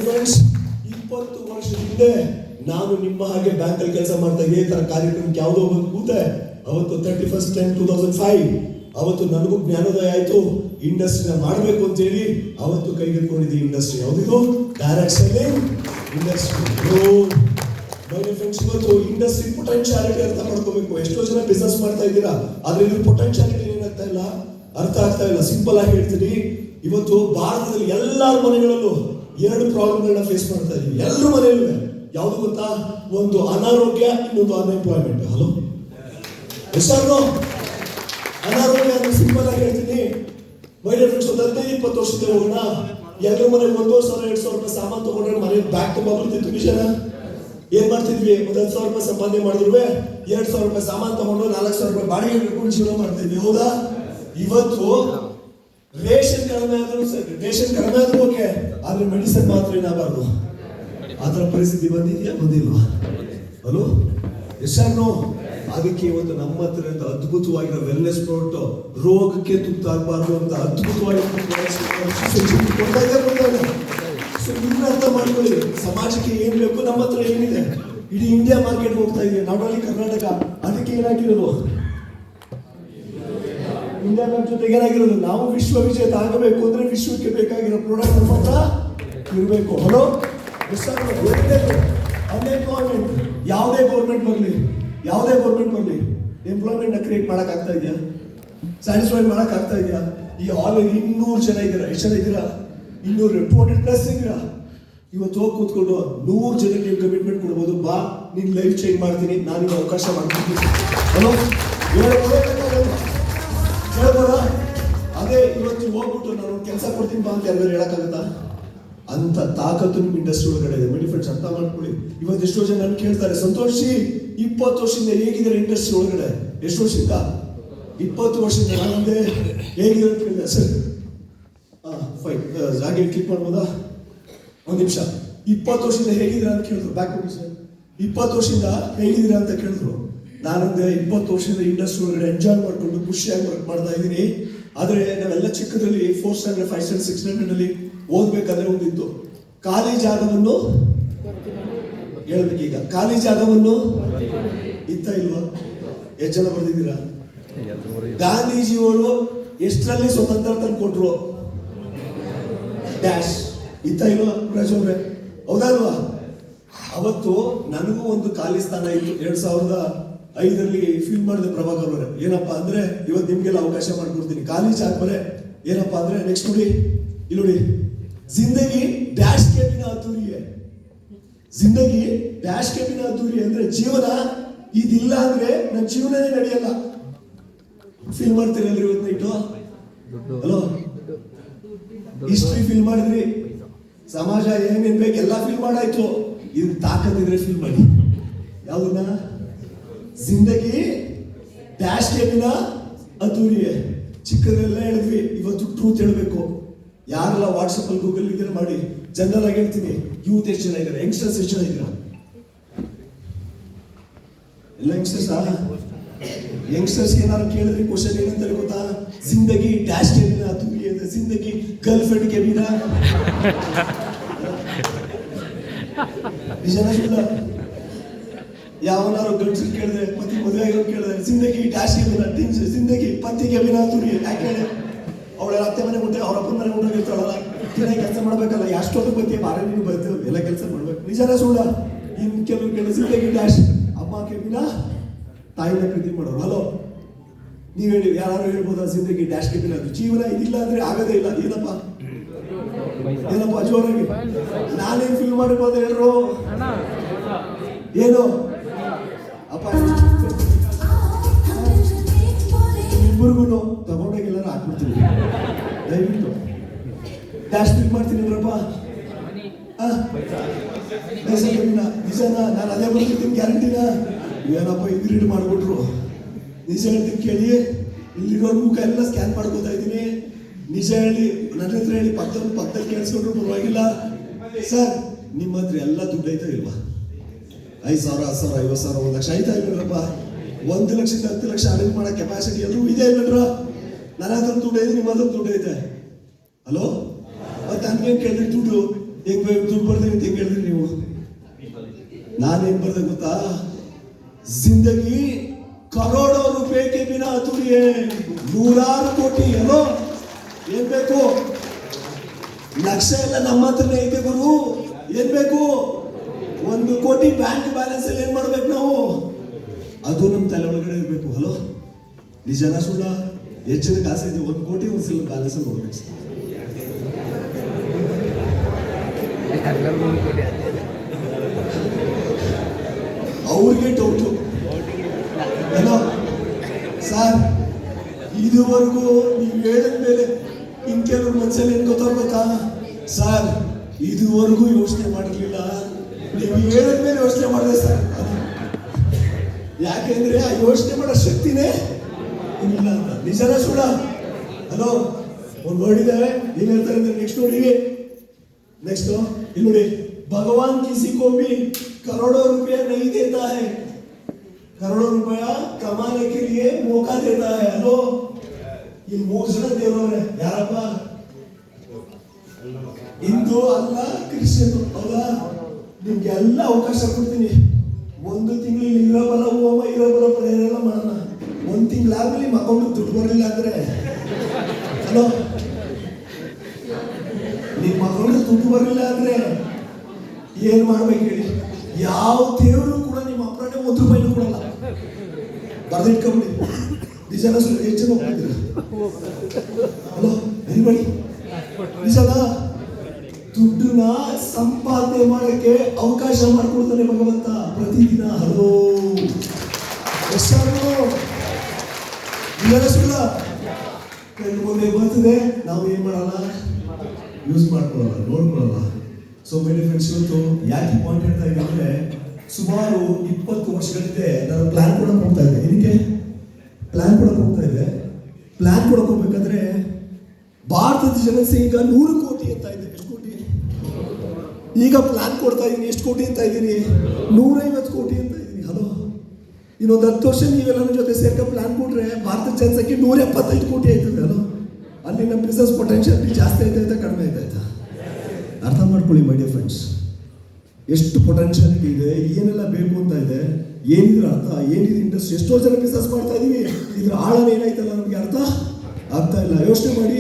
Friends, 20 ವರ್ಷದ ಹಿಂದೆ ನಾನು ನಿಮ್ಮ ಹಾಗೆ ಬ್ಯಾಂಕ್ ಅಲ್ಲಿ ಕೆಲಸ ಮಾಡ್ತಾ ಇದೇ ತರ ಕಾರ್ಯಕ್ರಮಕ್ಕೆ ಯಾವುದೋ ಒಂದು ಕೂತೆ. ಅವತ್ತು 31st 10/2005 ಅವತ್ತು ನನಗೂ ಜ್ಞಾನೋದಯ ಆಯ್ತು. ಇಂಡಸ್ಟ್ರಿನ ಮಾಡಬೇಕು ಅಂತ ಹೇಳಿ ಅವತ್ತು ಕೈಗೆತ್ಕೊಂಡಿದ್ದೆ. ಇಂಡಸ್ಟ್ರಿ ಯಾವುದಿದು? Direct selling industry. ಫ್ರೆಂಡ್ಸ್, ಇವತ್ತು ಇಂಡಸ್ಟ್ರಿ ಪೊಟೆನ್ಶಿಯಾಲಿಟಿ ಅರ್ಥ ಮಾಡ್ಕೋಬೇಕು. ಎಷ್ಟೋ ಜನ ಬಿಸ್ನೆಸ್ ಮಾಡ್ತಾ ಇದ್ದೀರಾ, ಆದ್ರೆ ಇದ್ರ ಪೊಟೆನ್ಶಿಯಾಲಿಟಿ ಏನಾಗ್ತಾ ಇಲ್ಲ, ಅರ್ಥ ಆಗ್ತಾ ಇಲ್ಲ. ಸಿಂಪಲ್ ಆಗಿ ಹೇಳ್ತೀನಿ, ಇವತ್ತು ಭಾರತದಲ್ಲಿ ಎಲ್ಲರ ಮನೆಗಳಲ್ಲೂ 2 ಪ್ರಾಬ್ಲಮ್ಗಳನ್ನ ಫೇಸ್ ಮಾಡ್ತಾ ಇದೀವಿ. ಎಲ್ಲರ ಮನೆಯಲ್ಲೂ ಯಾವುದು ಗೊತ್ತಾ? ಒಂದು ಅನಾರೋಗ್ಯ, ಇನ್ನೊಂದು ಅನ್ಎಂಪ್ಲಾಯ್ಮೆಂಟ್. ಹಲೋ, ಎಷ್ಟೋ ಅನಾರೋಗ್ಯ ಅಂದ್ರೆ ಸಿಂಪಲ್ ಆಗಿ ಹೇಳ್ತೀನಿ. ಮೈಡಿಯರ್ ಫ್ರೆಂಡ್ಸ್, ಒಂದು 15-20 ವರ್ಷದ ಹೋಗೋಣ. ಎಲ್ಲರ ಮನೆಗೆ 1,000-2,000 ರೂಪಾಯಿ ಸಾಮಾನು ತಗೊಂಡ್ರೆ ಮನೆ ಬ್ಯಾಗ್ ತುಂಬ ಬರ್ತಿತ್ತು. ವಿಷಯನ ಏನ್ ಮಾಡ್ತಿದ್ವಿ? 10,000 ರೂಪಾಯಿ ಸಂಪಾದನೆ ಮಾಡಿದ್ರು 2,000 ರೂಪಾಯಿ ಸಾಮಾನು ತಗೊಂಡು 4,000 ರೂಪಾಯಿ ಬಾಡಿಗೆ ಇಟ್ಕೊಂಡು ಜೀವನ ಮಾಡ್ತಿದ್ವಿ. ಹೌದಾ? ಇವತ್ತು ರೇಷನ್ ಕಡಿಮೆ ಆದ್ರೂ ಓಕೆ, ಆದ್ರೆ ಮೆಡಿಸಿನ್ ಮಾತ್ರ ಏನಾಗಬಾರ್ದು. ಆತರ ಪರಿಸ್ಥಿತಿ ಬಂದಿದ್ಯಾ? ಬಂದಿಲ್ವಾ? ಹಲೋ, ಎಷ್ಟೋ ಅದಕ್ಕೆ ಇವತ್ತು ನಮ್ಮ ಹತ್ರ ಅದ್ಭುತವಾಗಿರೋ ವೆಲ್ನೆಸ್ ಪ್ರಾಡಕ್ಟ್, ರೋಗಕ್ಕೆ ತುತ್ತಾಗಬಾರ್ದು ಅಂತ ಅದ್ಭುತವಾಗಿ ಅರ್ಥ ಮಾಡ್ಕೊಳ್ಳಿ. ಸಮಾಜಕ್ಕೆ ಏನ್ ಬೇಕು, ನಮ್ಮ ಹತ್ರ ಏನಿದೆ. ಇಡೀ ಇಂಡಿಯಾ ಮಾರ್ಕೆಟ್ ಹೋಗ್ತಾ ಇದೆ, ನಾಟ್ ಓನ್ಲಿ ಕರ್ನಾಟಕ. ಅದಕ್ಕೆ ಏನಾಗಿರೋದು? ಇಂಡಿಯಾ ಬ್ಯಾಂಕ್ ಜೊತೆಗೆ ಏನಾಗಿರೋದು? ನಾವು ವಿಶ್ವ ವಿಜೇತ ಆಗಬೇಕು ಅಂದ್ರೆ ವಿಶ್ವಕ್ಕೆ ಬೇಕಾಗಿರೋ ಪ್ರಾಡಕ್ಟ್ ನಮ್ಮ ಹತ್ರ ಇರಬೇಕು. ಹಲೋ, ಅನ್ಎಂಪ್ಲಾಯ್ಮೆಂಟ್ ಯಾವುದೇ ಗೌರ್ಮೆಂಟ್ ಬರಲಿ ಎಂಪ್ಲಾಯ್ಮೆಂಟ್ ನ ಕ್ರಿಯೇಟ್ ಮಾಡಕ್ ಆಗ್ತಾ ಇದೆಯಾ? ಸ್ಯಾಟಿಸ್ಫೈ ಮಾಡಕ್ ಆಗ್ತಾ ಇದೆಯಾ? ಈ ಆಲ್ 200 ಜನ ಇದ್ದೀರಾ. ಎಷ್ಟು ಜನ ಇದ್ದೀರಾ? 200+ ಇದ್ದೀರಾ. ಇವತ್ತು ಹೋಗಿ ಕೂತ್ಕೊಂಡು 100 ಜನಕ್ಕೆ ನೀವು ಕಮಿಟ್ಮೆಂಟ್ ಕೊಡ್ಬೋದು. ಬಾ, ನೀನ್ ಲೈಫ್ ಚೇಂಜ್ ಮಾಡ್ತೀನಿ, ನಾನು ಅವಕಾಶ ಮಾಡ್ತೀನಿ. ಹಲೋ, ಹೇಳ್ಬೋದಾ? ಅದೇ ಇವತ್ತು ಹೋಗ್ಬಿಟ್ಟು ನಾನು ಕೆಲಸ ಕೊಡ್ತೀನಿ ಬಾ ಅಂತ ಯಾರು ಹೇಳಕ್ಕಾಗತ್ತಾ? ಅಂತ ತಾಕತ್ತು ನಿಮ್ಮ ಇಂಡಸ್ಟ್ರಿ ಒಳಗಡೆ ಇದೆ. ಮೈ ಫ್ರೆಂಡ್ಸ್, ಅರ್ಥ ಮಾಡ್ಕೊಳ್ಳಿ. ಇವತ್ತು ಎಷ್ಟೋ ಜನ ನನ್ಗೆ ಕೇಳ್ತಾರೆ, ಸಂತೋಷ್ 20 ವರ್ಷದಿಂದ ಹೇಗಿದ್ದಾರೆ ಇಂಡಸ್ಟ್ರಿ ಒಳಗಡೆ? ಎಷ್ಟು ವರ್ಷದಿಂದ? 20 ವರ್ಷದಿಂದ. ನಾನಂದೆ ಹೇಗಿದೆ ಅಂತ ಕೇಳಿದೆ. ಸರ್, ಫೈನ್, ಜಾಗ ಕ್ಲಿಕ್ ಮಾಡ್ಬೋದಾ? ಒಂದು ನಿಮಿಷ. 20 ವರ್ಷದಿಂದ ಹೇಗಿದ್ದೀರಾ ಅಂತ ಕೇಳಿದ್ರು. ಬ್ಯಾಕ್ ಕೊಡಿ ಸರ್. 20 ವರ್ಷದಿಂದ ಹೇಗಿದ್ದೀರಾ ಅಂತ ಕೇಳಿದ್ರು. ನಾನಂದೆ 20 ವರ್ಷದಿಂದ ಇಂಡಸ್ಟ್ರಿ ಒಳಗಡೆ ಎಂಜಾಯ್ ಮಾಡ್ಕೊಂಡು ಖುಷಿಯಾಗಿ ವರ್ಕ್ ಮಾಡ್ತಾ ಇದ್ದೀನಿ. ಆದ್ರೆ ನಾವೆಲ್ಲ ಚಿಕ್ಕದಲ್ಲಿ 4th standard 5th standard 6th standard ಅಲ್ಲಿ ಓದ್ಬೇಕಾದ್ರೆ ಒಂದಿತ್ತು, ಖಾಲಿ ಜಾಗವನ್ನು ಹೇಳ್ಬೇಕೀಗ. ಖಾಲಿ ಜಾಗವನ್ನು ಇತ್ತ ಇಲ್ವಾ? ಎಷ್ಟು ಜನ ಬರ್ದಿದ್ದೀರಾ? ಗಾಂಧೀಜಿಯವರು ಎಷ್ಟರಲ್ಲಿ ಸ್ವತಂತ್ರ ತಂದು ಕೊಟ್ರು? ಡ್ಯಾಶ್ ಇತ್ತ ಇಲ್ವಾ ರಾಜ್ ಅವ್ರೆ? ಹೌದಲ್ವಾ? ಅವತ್ತು ನನಗೂ ಒಂದು ಖಾಲಿ ಸ್ಥಾನ ಇತ್ತು. 2005ರಲ್ಲಿ ಫೀಲ್ ಮಾಡಿದೆ ಪ್ರಭಾಕರ್ ಅವರೇ. ಏನಪ್ಪಾ ಅಂದ್ರೆ, ಇವತ್ತು ನಿಮ್ಗೆಲ್ಲ ಅವಕಾಶ ಮಾಡ್ಕೊಡ್ತೀನಿ. ಖಾಲಿ ಜಾಗ ಬರೇ ಏನಪ್ಪಾ ಅಂದ್ರೆ, ನೆಕ್ಸ್ಟ್ ನೋಡಿ, ಇಲ್ಲಿ ನೋಡಿ, ಜಿಂದಗಿ ಡ್ಯಾಶ್ ಕೆ ಬಿನಾ ಅಧೂರಿ ಹೈ. ಜಿಂದಗಿ ಡ್ಯಾಶ್ ಕೆ ಬಿನಾ ಅಧೂರಿ ಅಂದ್ರೆ ಜೀವನ ಇದಿಲ್ಲ ಅಂದ್ರೆ ನನ್ನ ಜೀವನನೇ ನಡೆಯಲ್ಲ. ಫೀಲ್ ಮಾಡ್ತೀರಲ್ರಿ ಇವತ್ತು ನೈಟು? ಹಲೋ, ಹಿಸ್ಟ್ರಿ ಫೀಲ್ ಮಾಡಿದ್ರಿ, ಸಮಾಜ ಏನೇನ್ ಬೇಕು ಎಲ್ಲ ಫೀಲ್ ಮಾಡಾಯ್ತು. ಇದು ತಾಕತ್ತಿದ್ರೆ ಫೀಲ್ ಮಾಡಿ. ಯಾವ್ದನ್ನ? ಜಿಂದಗಿ ಡ್ಯಾಶ್ ಕೆ ಬಿನಾ ಅಧೂರಿ ಹೈ. ಚಿಕ್ಕದ್ರೆಲ್ಲ ಹೇಳಿದ್ವಿ, ಇವತ್ತು ಟ್ರೂತ್ ಹೇಳ್ಬೇಕು. ಯಾರೆಲ್ಲ ವಾಟ್ಸಪ್ ಅಲ್ಲಿ ಗೂಗಲ್ ಇದ್ದೀರಾ ಮಾಡಿ. ಜನರಲ್ ಆಗಿ ಹೇಳ್ತೀನಿ, ಯೂತ್ ಎಷ್ಟು ಜನ ಇದ್ದಾರೆ? ಯಂಗ್ಸ್ಟರ್ಸ್ ಎಷ್ಟು ಜನ ಇದ್ದೀರಾ? ಎಲ್ಲ ಯಂಗ್ಸ್ಟರ್ಸ್. ಯಂಗ್ಸ್ಟರ್ಸ್ ಏನಾದ್ರು ಕೇಳಿದ್ರಿ ಕ್ವಶನ್ ಏನಂತಾರೆ ಗೊತ್ತಾ? ಜಿಂದಗಿ ಡ್ಯಾಶ್ ಕೆ ಬಿನಾ ಅಧೂರಿ ಹೈ ಅಂದ್ರೆ ಜಿಂದಗಿ ಗರ್ಲ್ ಫ್ರೆಂಡ್ ಕೆ ಬಿನಾ. ನಿಜನ ಸುಳ್ಳ? ಯಾವನಾರು ಗಂಡಸರು ಕೇಳಿದ್ರೆ, ಪತಿ ಮದುವೆ ಆಗೋರು ಕೇಳಿದ್ರೆ, ಜಿಂದಗಿ ಡ್ಯಾಶ್ ಕೆ ಬಿನಾ ಜಿಂದಗಿ ಪತಿ ಕೆ ಬಿನಾ ಅಧೂರಿ ಹೈ. ಯಾಕೆ ಹೇಳಿ? ಅವಳ ಅತ್ತೆ ಮನೆ ಮುಂದೆ, ಅವ್ರ ಅಪ್ಪನ ಮನೆ ಮುಂದೆ ಇರ್ತಾಳಲ್ಲ, ದಿನ ಕೆಲಸ ಮಾಡ್ಬೇಕಲ್ಲ. ಎಷ್ಟೊತ್ತು ಬತ್ತಿ ಬಾರೆ ನೀನು ಬರ್ತೀವಿ, ಎಲ್ಲ ಕೆಲಸ ಮಾಡ್ಬೇಕು. ನಿಜನ ಸುಳ್ಳ? ಇನ್ ಕೆಲವು ಜಿಂದಗಿ ಡ್ಯಾಶ್ ಅಮ್ಮ ಕೆ ಬಿನಾ ತಾಯಿನ ಪ್ರೀತಿ ಮಾಡೋರು. ಹಲೋ, ನೀವ್ ಹೇಳಿ, ಯಾರು ಹೇಳ್ಬೋದಾ ಜಿಂದಗಿ ಡ್ಯಾಶ್ ಕೆ ಬಿನಾ? ಜೀವನ ಇದಿಲ್ಲ ಅಂದ್ರೆ ಆಗದೇ ಇಲ್ಲ. ಏನಪ್ಪ ಜೋರಾಗಿ ನಾನೇನ್ ಫೀಲ್ ಮಾಡಿರ್ಬೋದು ಹೇಳ್ರು? ಏನು ಅಪ್ಪ, ಇಬ್ಬರಿಗೂ ತಗೊಂಡಾಗ ಎಲ್ಲಾರು ಹಾಕ್ಬಿಡ್ತೀನಿ. ದಯವಿಟ್ಟು ಡ್ಯಾಶ್ ಕ್ಲಿಕ್ ಮಾಡ್ತೀನಿ ಅಂದ್ರಪ್ಪ. ನಿಜನಾ? ನಾನು ಅದೇ ಬರ್ತಿರ್ತೀನಿ, ಗ್ಯಾರಂಟಿನ? ಏನಪ್ಪ ಇದು ರೀಡ್ ಮಾಡ್ಬಿಟ್ರು. ನಿಜ ಹೇಳ್ತೀನಿ ಕೇಳಿ, ಇಲ್ಲಿರೋ ಮುಖ ಎಲ್ಲ ಸ್ಕ್ಯಾನ್ ಮಾಡ್ಕೋತಾ ಇದ್ದೀನಿ. ನಿಜ ಹೇಳಿ, ನನ್ನ ಹತ್ರ ಹೇಳಿ, ಪಕ್ಕದಲ್ಲಿ ಕೇಳಿಸ್ಕೊಂಡ್ರು ಪರವಾಗಿಲ್ಲ. ಸರ್, ನಿಮ್ಮ ಹತ್ರ ಎಲ್ಲ ದುಡ್ಡು ಐತಾ ಇಲ್ವಾ? 5,000, 10,000, 50,000, 1 ಲಕ್ಷ ಐತಾ ಇಲ್ವಪ್ಪ? 1 ಲಕ್ಷದಿಂದ 10 ಲಕ್ಷ ಅರೇಂಜ್ ಮಾಡೋ ಕೆಪಾಸಿಟಿ ಎಲ್ಲರೂ ಇದೆ ಇಲ್ಲದ್ರ? ನನ್ನ ಹತ್ರ ದುಡ್ಡು ಐತೆ, ನಿಮ್ಮ ಹತ್ರ ದುಡ್ಡು ಐತೆ. ಹಲೋ, ಮತ್ತೆ ನನ್ಗೇನು ಕೇಳಿದ್ರಿ ದುಡ್ಡು? ಹೆಂಗ್ ಬೇಕು ದುಡ್ಡು ಬರ್ತೀನಿ ಅಂತ ಹೆಂಗ್ ಹೇಳಿದ್ರಿ ನೀವು? ನಾನೇನ್ ಬರ್ದೆ ಗೊತ್ತಾ? ಜಿಂದಗಿ ಕರೋಡೋ ರೂಪಾಯಿ ಕೆ ಬಿನಾ ಅಧೂರಿ ಹೈ, ನೂರಾರು ಕೋಟಿ. ಅಲೋ ಏನ್ ಬೇಕು? ಲಕ್ಷ ಎಲ್ಲ ನಮ್ಮ ಹತ್ರನೇ ಐತೆ ಗುರು. ಏನ್ ಬೇಕು? 1 ಕೋಟಿ ಬ್ಯಾಂಕ್ ಬ್ಯಾಲೆನ್ಸ್ ಅಲ್ಲಿ ಏನ್ ಮಾಡ್ಬೇಕು ನಾವು? ಅದು ನಮ್ಮ ತಲೆ ಒಳಗಡೆ ಇರ್ಬೇಕು. ಹಲೋ ನಿಜನ ಸುಳ್ಳ? ಹೆಚ್ಚಿನ ಕಾಸು ಇದೆ, 1 ಕೋಟಿ ಒಂದ್ಸಲ ಬ್ಯಾಲೆನ್ಸ್ ನೋಡ್ಬೇಕು. ಅವ್ರಿಗೆ ಡೌಟು ಏನೋ ಸರ್, ಇದುವರೆಗೂ ನೀವು ಹೇಳಿದ ಮೇಲೆ ಇನ್ ಕೆಲವ್ರ ಮನಸ್ಸಲ್ಲಿ ಏನ್ ಗೊತ್ತಾ ಸರ್, ಇದುವರೆಗೂ ಯೋಚನೆ ಮಾಡಿರ್ಲಿಲ್ಲ, ನೀವು ಹೇಳಿದ ಮೇಲೆ ಯೋಚನೆ ಮಾಡಿದೆ ಸರ್. ಯಾಕೆಂದ್ರೆ ಆ ಯೋಚನೆ ಮಾಡೋ ಶಕ್ತಿನೇ ಇಲ್ಲ ಅಂತ. ನಿಜನ ಸುಳ್ಳ? ಹಲೋ ಒಂದು ವರ್ಡ್ ಇದೆ, ಏನ್ ಹೇಳ್ತಾರೆ ಅಂದ್ರೆ ನೆಕ್ಸ್ಟ್ ನೋಡಿವಿ. ನೆಕ್ಸ್ಟ್ ಇಲ್ಲಿ ನೋಡಿ, ಭಗವಾನ್ ಕಿಸಿ ಕೋ ಭಿ करोड़ों रुपया नहीं देता है, करोड़ों रुपया कमाने के लिए मौका देता है. हेलो ये 3 ಜನ ದೇವರವ್ರೆ. ಯಾರಪ್ಪ? ಹಿಂದೂ ಅಲ್ಲ, ಕ್ರಿಶ್ಚಿಯನ್. ಹೌದಾ? ನಿಮ್ಗೆ ಎಲ್ಲ ಅವಕಾಶ ಕೊಡ್ತೀನಿ. 1 ತಿಂಗಳು ಇರೋ ಹೋಮ ಇರೋ ಪರಿಹಾರ ಮಾಡೋಣ. 1 ತಿಂಗಳಾದ್ಮೇಲೆ ನಿಮ್ಮ ಅಕೌಂಟ್ ದುಡ್ಡು ಬರಲಿಲ್ಲ ಅಂದ್ರೆ, ಹಲೋ ನಿಮ್ಮ ಅಕೌಂಟ್ ದುಡ್ಡು ಬರಲಿಲ್ಲ ಅಂದ್ರೆ ಏನ್ ಮಾಡ್ಬೇಕು ಹೇಳಿ? ಯಾವ ದೇವರು ಕೂಡ ನಿಮ್ಮ ಅಪ್ರಾಣೆ 1 ರೂಪಾಯಿನೂ ಕೊಡಲ್ಲ. ಬರ್ದಿಟ್ಕೊಂಬಿಡಿ. ನಿಜನ ಸುಳ್ಳು? ಎಷ್ಟು ಜನ ಹೋಗ್ತಿದ್ದೀರಾ? Hello anybody? ನಿಜನ? ದುಡ್ಡನ್ನ ಸಂಪಾದನೆ ಮಾಡಕ್ಕೆ ಅವಕಾಶ ಮಾಡಿಕೊಡ್ತಾನೆ ಭಗವಂತ ಪ್ರತಿದಿನ. ಹಲೋ ಎಷ್ಟಾದ್ರು ನಿಜನ ಸುಳ್ಳ? ಕಣ್ಣು ಮುಂದೆ ಬರ್ತದೆ, ನಾವು ಏನ್ ಮಾಡಲ್ಲ, ಯೂಸ್ ಮಾಡ್ಕೊಳ್ಳಲ್ಲ, ನೋಡ್ಕೊಳ್ಳಲ್ಲ. ಸೊ ಮೈ ಡಿಯರ್ ಫ್ರೆಂಡ್ಸ್, ಇವತ್ತು ಯಾಕೆ ಪಾಯಿಂಟ್ ಹೇಳ್ತಾ ಇದ್ದೀನಿ ಅಂದ್ರೆ, ಸುಮಾರು 20 ವರ್ಷಗಳಿಂದ ನಾನು ಪ್ಲಾನ್ ಕೊಡಕ್ಕೆ ಹೋಗ್ತಾ ಇದ್ದೆ. ಏನಕ್ಕೆ ಪ್ಲಾನ್ ಕೊಡಕ್ಕೆ ಹೋಗ್ತಾ ಇದ್ದೆ? ಪ್ಲಾನ್ ಕೊಡಕ್ಕೆ ಹೋಗ್ಬೇಕಾದ್ರೆ ಭಾರತದ ಜನಸಂಖ್ಯೆ 100 ಕೋಟಿ ಅಂತ ಇದೆ. ಎಷ್ಟು ಕೋಟಿ? ಈಗ ಪ್ಲಾನ್ ಕೊಡ್ತಾ ಇದ್ದೀನಿ. ಎಷ್ಟು ಕೋಟಿ ಅಂತ ಇದ್ದೀನಿ? 150 ಕೋಟಿ ಅಂತ ಇದ್ದೀನಿ. ಹಲೋ ಇನ್ನೊಂದು 10 ವರ್ಷ ನೀವೆಲ್ಲ ನನ್ನ ಜೊತೆ ಸೇರ್ಕ ಪ್ಲಾನ್ ಕೊಟ್ರೆ ಭಾರತದ ಜನಸಂಖ್ಯೆ 175 ಕೋಟಿ ಆಯ್ತದೆ. ಹಲೋ ಅಲ್ಲಿ ನಮ್ಮ ಬಿಸ್ನೆಸ್ ಪೊಟೆನ್ಷಿಯಲ್ ಜಾಸ್ತಿ ಆಯ್ತಾ ಕಡಿಮೆ ಆಯ್ತಾ? ಅರ್ಥ ಮಾಡ್ಕೊಳ್ಳಿ ಮೈ ಡಿಯರ್ ಫ್ರೆಂಡ್ಸ್, ಎಷ್ಟು ಪೊಟೆನ್ಷಿಯಾಲಿಟಿ ಇದೆ, ಏನೆಲ್ಲ ಬೇಕು ಅಂತ ಇದೆ, ಏನಿದ್ರ ಅರ್ಥ, ಏನಿದೆ ಇಂಡಸ್ಟ್ರಿ, ಎಷ್ಟೋ ಜನ ಬಿಸ್ನೆಸ್ ಮಾಡ್ತಾ ಇದೀವಿ, ಇದ್ರ ಆಳನ ಏನಾಯ್ತಲ್ಲ ನಮಗೆ ಅರ್ಥ ಆಗ್ತಾ ಇಲ್ಲ. ಯೋಚನೆ ಮಾಡಿ.